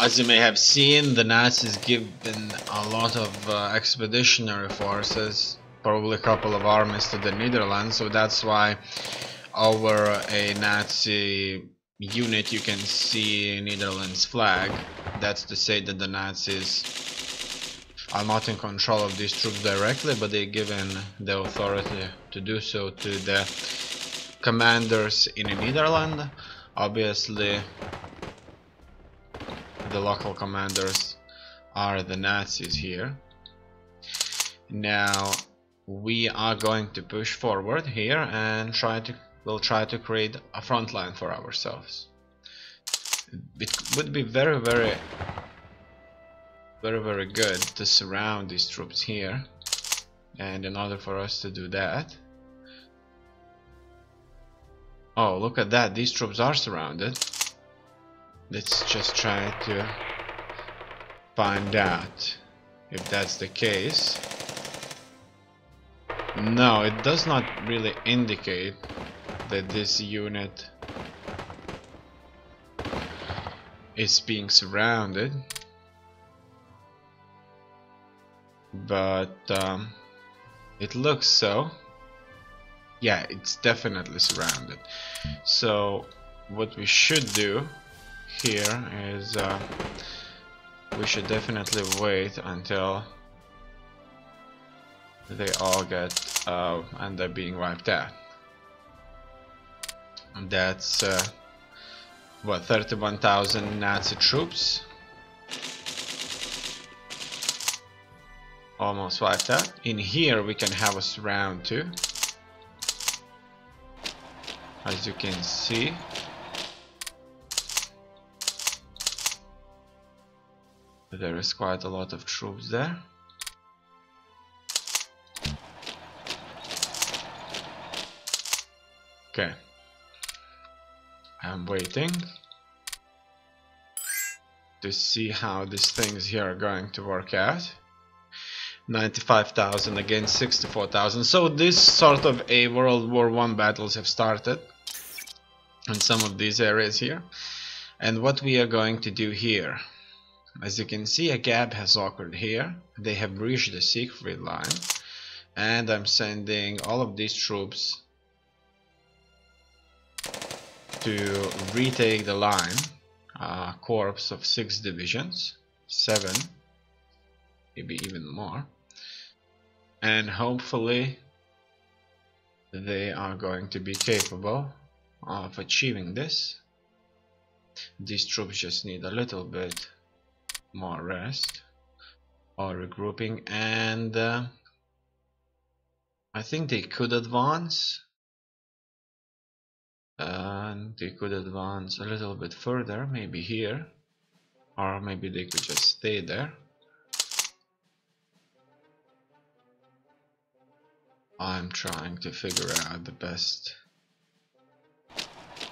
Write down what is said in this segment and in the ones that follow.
As you may have seen, the Nazis given a lot of expeditionary forces, probably a couple of armies to the Netherlands, so that's why over a Nazi unit you can see Netherlands flag. That's to say that the Nazis are not in control of these troops directly, but they're given the authority to do so to the commanders in the Netherlands. Obviously the local commanders are the Nazis here. Now we are going to push forward here and we'll try to create a front line for ourselves. It would be very good to surround these troops here, and in order for us to do that, oh, look at that, these troops are surrounded. Let's just try to find out if that's the case. No, it does not really indicate that this unit is being surrounded, but it looks so. Yeah, it's definitely surrounded. So what we should do here is we should definitely wait until they all end up being wiped out. And that's what, 31,000 Nazi troops almost wiped out. In here we can have a surround too, as you can see. There is quite a lot of troops there. Okay, I'm waiting to see how these things here are going to work out. 95,000 against 64,000. So this sort of a World War I battles have started in some of these areas here. And what we are going to do here, as you can see, a gap has occurred here. They have breached the Siegfried line, and I'm sending all of these troops to retake the line. Corps of 6 divisions, 7, maybe even more, and hopefully they are going to be capable of achieving this. These troops just need a little bit more rest or regrouping, and I think they could advance. And they could advance a little bit further, maybe here, or maybe they could just stay there. I'm trying to figure out the best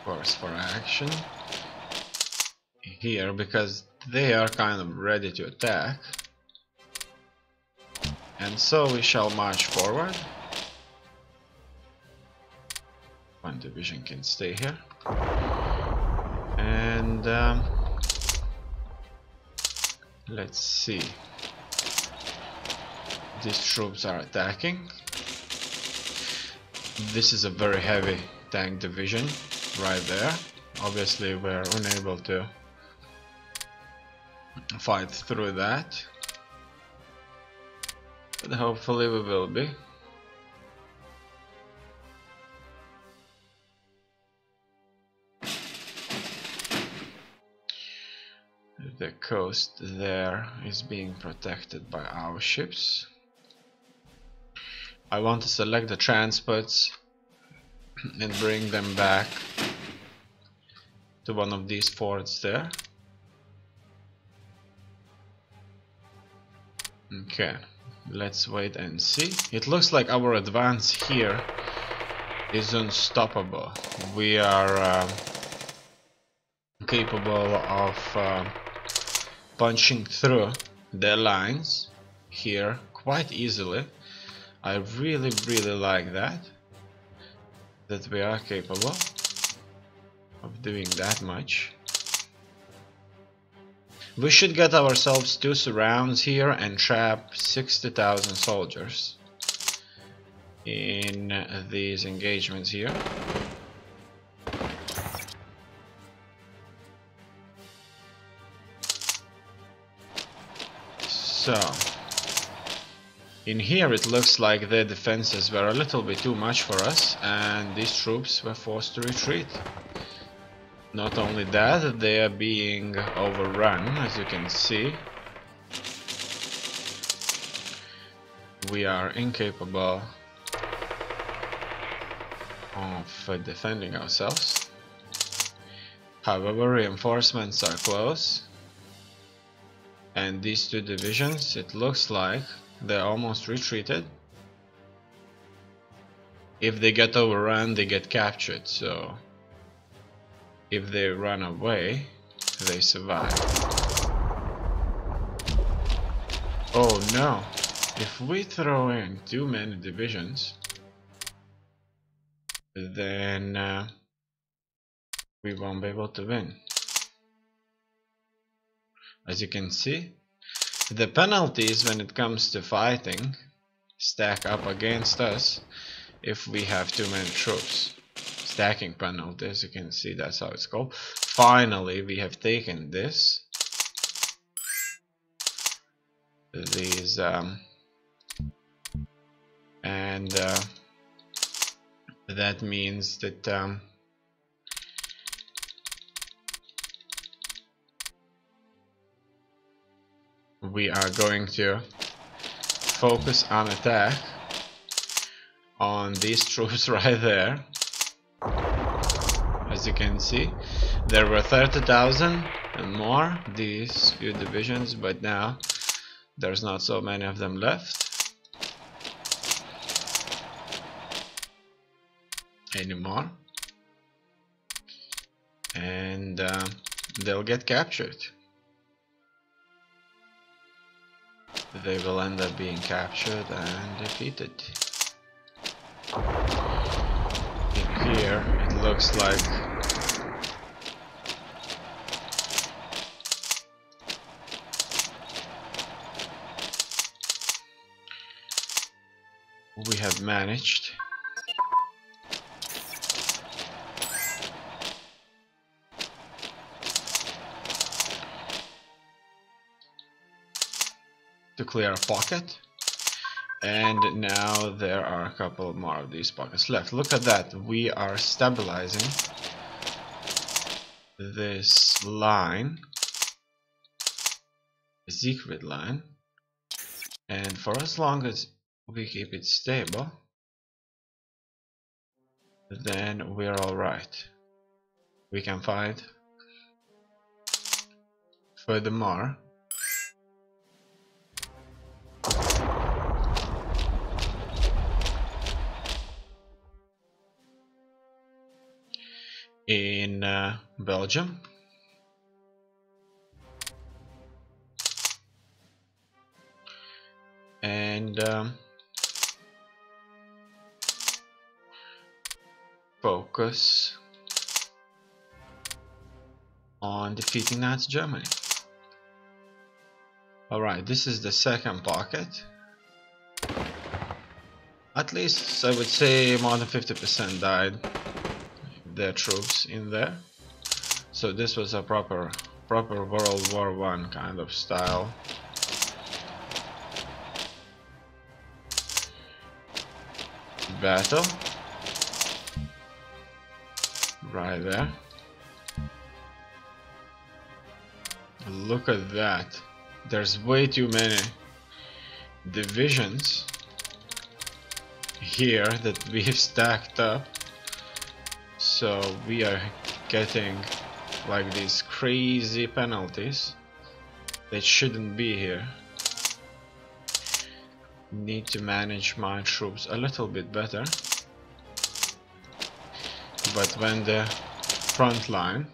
course for action here, because they are kind of ready to attack, and so we shall march forward. One division can stay here, and let's see. These troops are attacking. This is a very heavy tank division right there. Obviously we're unable to fight through that, but hopefully we will be. The coast there is being protected by our ships. I want to select the transports and bring them back to one of these forts there. Okay, let's wait and see. It looks like our advance here is unstoppable. We are capable of punching through their lines here quite easily. I really like that we are capable of doing that much. We should get ourselves 2 surrounds here and trap 60,000 soldiers in these engagements here. So in here it looks like the defenses were a little bit too much for us and these troops were forced to retreat. Not only that, they are being overrun, as you can see. We are incapable of defending ourselves. However, reinforcements are close. And these 2 divisions, it looks like they're almost retreated. If they get overrun, they get captured, so if they run away, they survive. Oh no! If we throw in too many divisions, then we won't be able to win. As you can see, the penalties when it comes to fighting stack up against us if we have too many troops. Stacking penalty, as you can see, that's how it's called. Finally, we have taken these and that means that we are going to focus on attack on these troops right there. As you can see, there were 30,000 and more, these few divisions, but now there's not so many of them left anymore, and they'll get captured. They will end up being captured and defeated. In here it looks like we have managed to clear a pocket, and now there are a couple more of these pockets left. Look at that, we are stabilizing this line, Siegfried line, and for as long as we keep it stable, then we're alright. We can fight furthermore. In Belgium, and focus on defeating Nazi Germany. Alright, this is the second pocket. At least I would say more than 50% died, their troops in there. So this was a proper World War I kind of style. Battle. Right there. Look at that. There's way too many divisions here that we've stacked up. So we are getting like these crazy penalties that shouldn't be here. Need to manage my troops a little bit better. But when the front line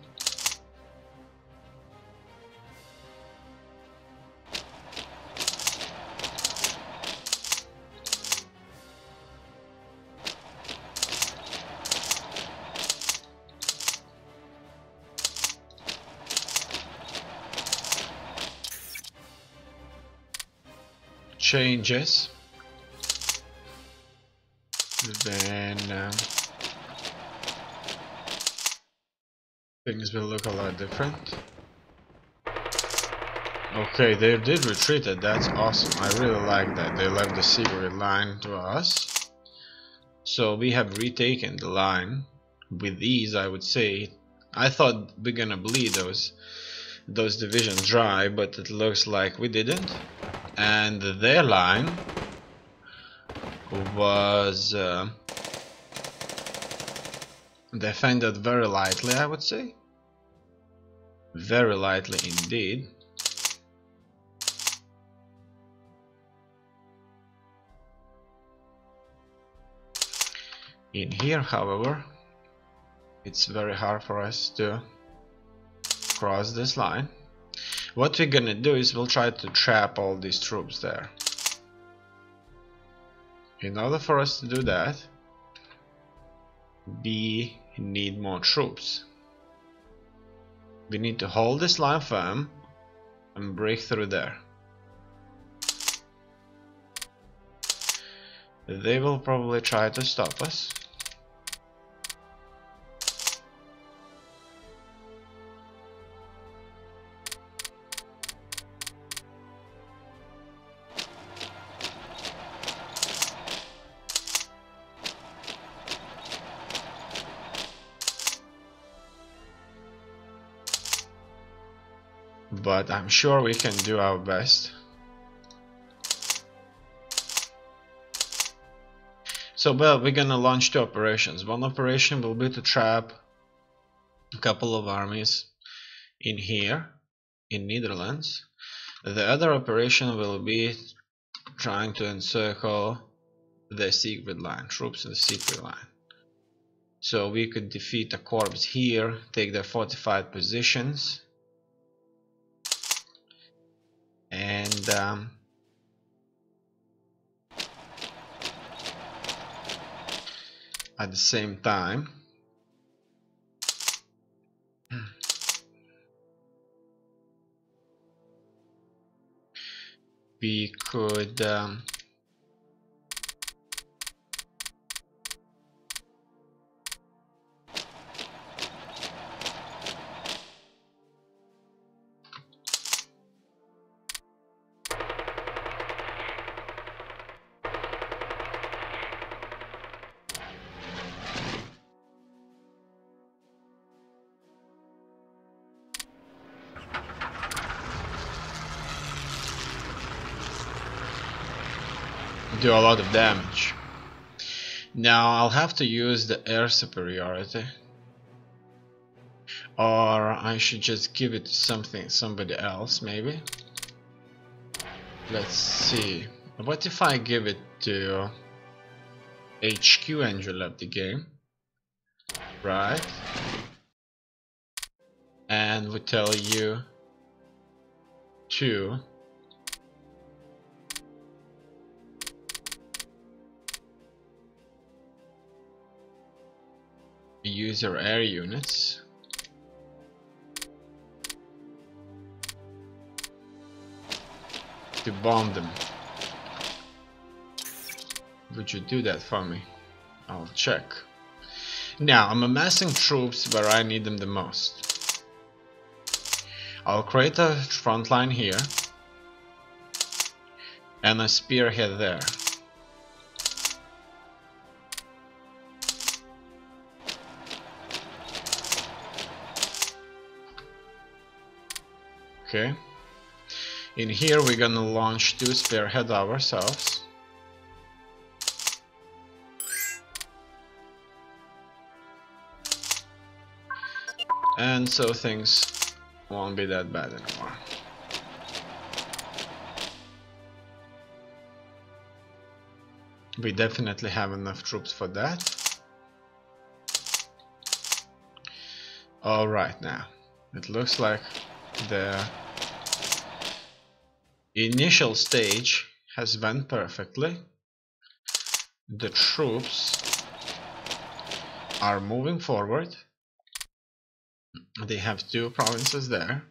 changes, then things will look a lot different. Okay, they did retreat it. That's awesome. I really like that. They left the secret line to us. So we have retaken the line with ease, I would say. I thought we're gonna bleed those divisions dry, but it looks like we didn't. And their line was defended very lightly, I would say. Very lightly indeed. In here, however, it's very hard for us to cross this line. What we're gonna do is we'll try to trap all these troops there. In order for us to do that, we need more troops. We need to hold this line firm and break through there. They will probably try to stop us. But I'm sure we can do our best. So, well, we're gonna launch two operations. One operation will be to trap a couple of armies in here, in Netherlands. The other operation will be trying to encircle the secret line, troops in the secret line. So we could defeat a corps here, take their fortified positions, and at the same time we could do a lot of damage. Now I'll have to use the air superiority, or I should just give it to somebody else maybe. Let's see, what if I give it to HQ and you left the game, right? And we tell you to use your air units to bomb them. Would you do that for me? I'll check. Now I'm amassing troops where I need them the most. I'll create a front line here and a spearhead there. Okay. In here we're gonna launch two spearhead ourselves. And so things won't be that bad anymore. We definitely have enough troops for that. Alright, now it looks like the initial stage has went perfectly. The troops are moving forward. They have two provinces there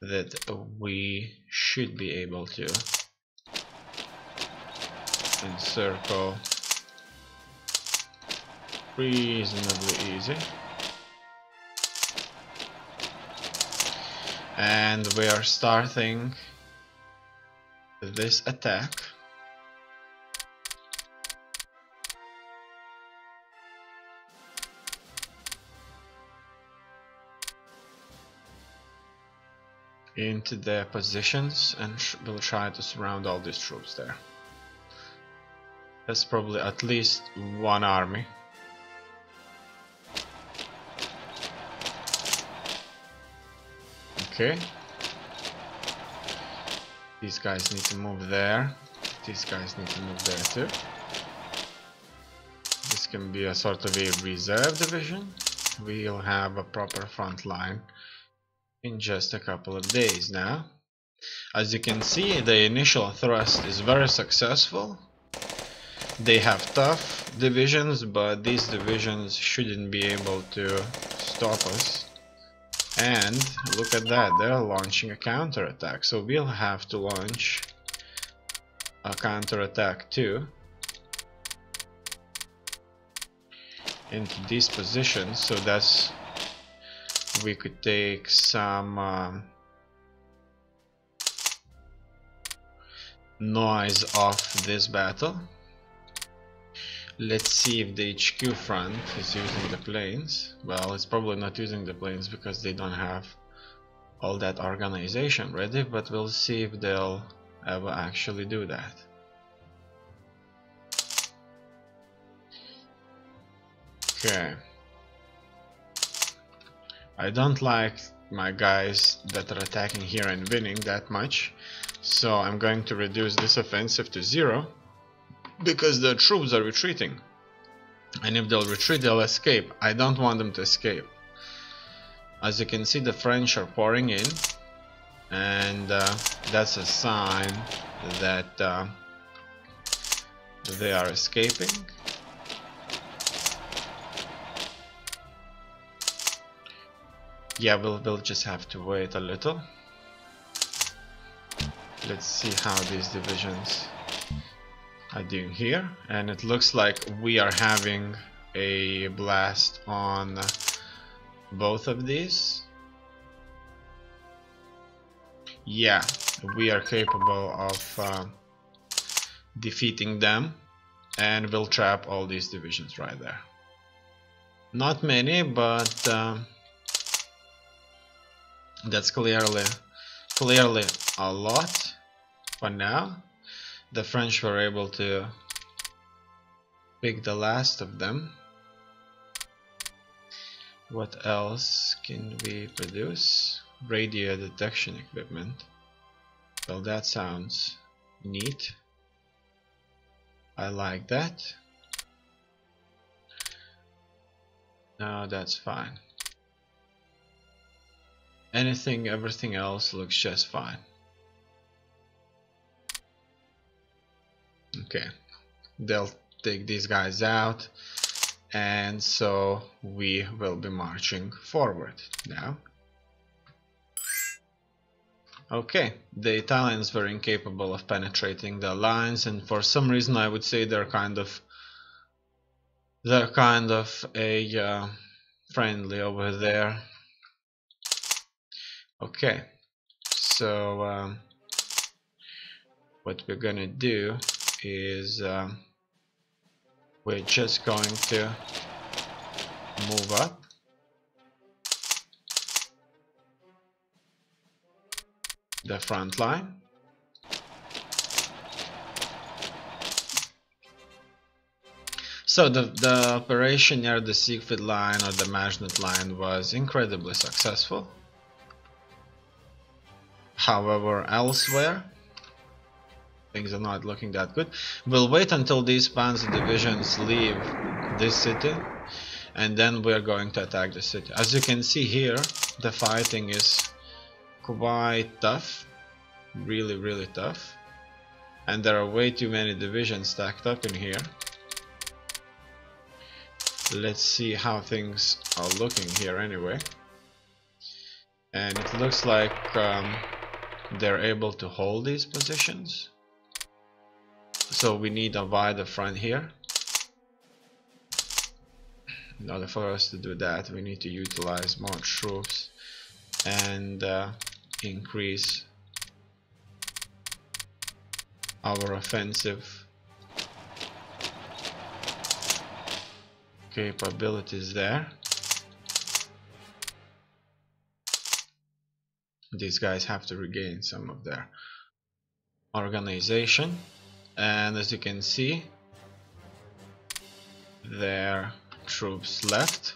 that we should be able to encircle reasonably easy. And we are starting this attack. Into their positions, and we'll try to surround all these troops there. That's probably at least one army. Okay. These guys need to move there. These guys need to move there too. This can be a sort of a reserve division. We'll have a proper front line in just a couple of days now. As you can see, the initial thrust is very successful. They have tough divisions, but these divisions shouldn't be able to stop us. And look at that, they're launching a counterattack, so we'll have to launch a counterattack too into these positions, so that's we could take some noise off this battle. Let's see if the HQ front is using the planes. Well, it's probably not using the planes because they don't have all that organization ready, but we'll see if they'll ever actually do that. Okay. I don't like my guys that are attacking here and winning that much, so I'm going to reduce this offensive to 0 because the troops are retreating, and if they'll retreat they'll escape. I don't want them to escape. As you can see, the French are pouring in, and that's a sign that they are escaping. Yeah, we'll just have to wait a little. Let's see how these divisions are doing here, and it looks like we are having a blast on both of these. Yeah, we are capable of defeating them, and we'll trap all these divisions right there. Not many, but that's clearly a lot for now. The French were able to pick the last of them. What else can we produce? Radio detection equipment. Well, that sounds neat. I like that. No, that's fine. Everything else looks just fine. Okay, they'll take these guys out, and so we will be marching forward now. Okay, the Italians were incapable of penetrating the lines, and for some reason I would say they're kind of a friendly over there. Okay, so what we're gonna do is we're just going to move up. The front line. So the operation near the Siegfried line or the Maginot line was incredibly successful. However, elsewhere things are not looking that good. We'll wait until these panzer divisions leave this city, and then we're going to attack the city. As you can see here, the fighting is quite tough, really tough, and there are way too many divisions stacked up in here. Let's see how things are looking here anyway, and it looks like they're able to hold these positions. So we need a wider front here. In order for us to do that, we need to utilize more troops and increase our offensive capabilities there. These guys have to regain some of their organization, and as you can see, their troops left,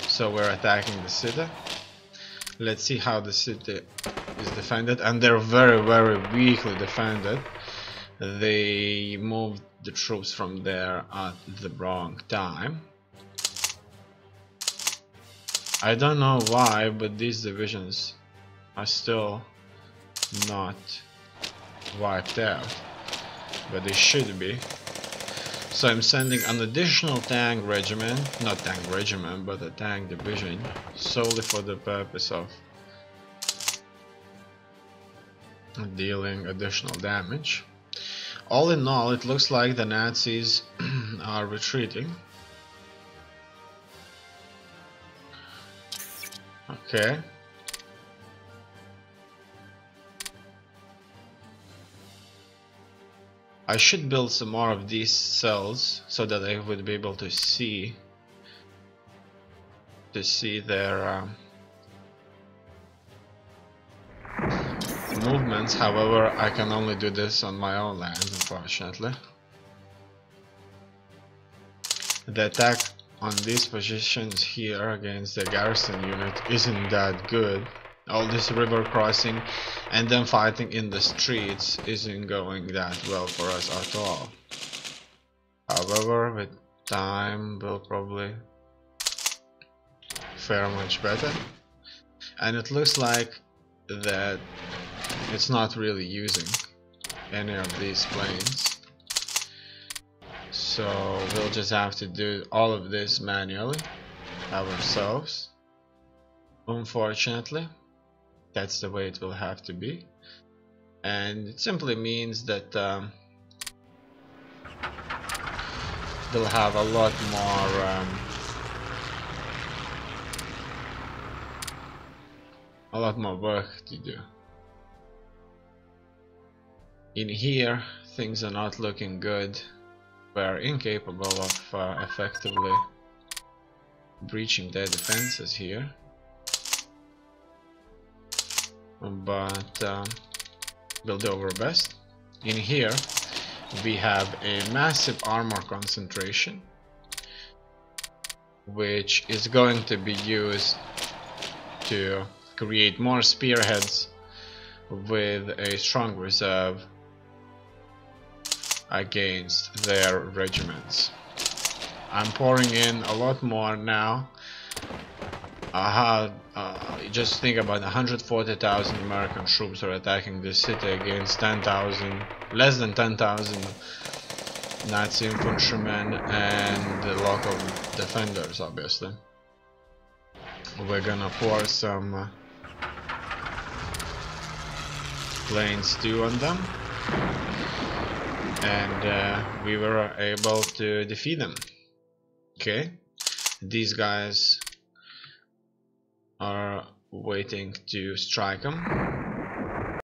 so we're attacking the city. Let's see how the city is defended, and they're very weakly defended. They moved the troops from there at the wrong time. I don't know why, but these divisions are still not wiped out, but they should be. So I'm sending an additional tank regiment, not tank regiment, but a tank division, solely for the purpose of dealing additional damage. All in all, it looks like the Nazis are retreating. Okay. I should build some more of these cells so that I would be able to see their movements. However, I can only do this on my own land, unfortunately. The attack on these positions here against the garrison unit isn't that good. All this river crossing and then fighting in the streets isn't going that well for us at all. However, with time we'll probably fare much better. And it looks like that it's not really using any of these planes. So we'll just have to do all of this manually ourselves. Unfortunately, that's the way it will have to be. And it simply means that they'll have a lot more work to do. In here, things are not looking good. We're incapable of effectively breaching their defenses here. But we'll do our best. In here we have a massive armor concentration, which is going to be used to create more spearheads with a strong reserve against their regiments. I'm pouring in a lot more now. Just think about 140,000 American troops are attacking this city against 10,000, less than 10,000 Nazi infantrymen and the local defenders, obviously. We're gonna pour some planes too on them, and we were able to defeat them. Okay, these guys are waiting to strike them.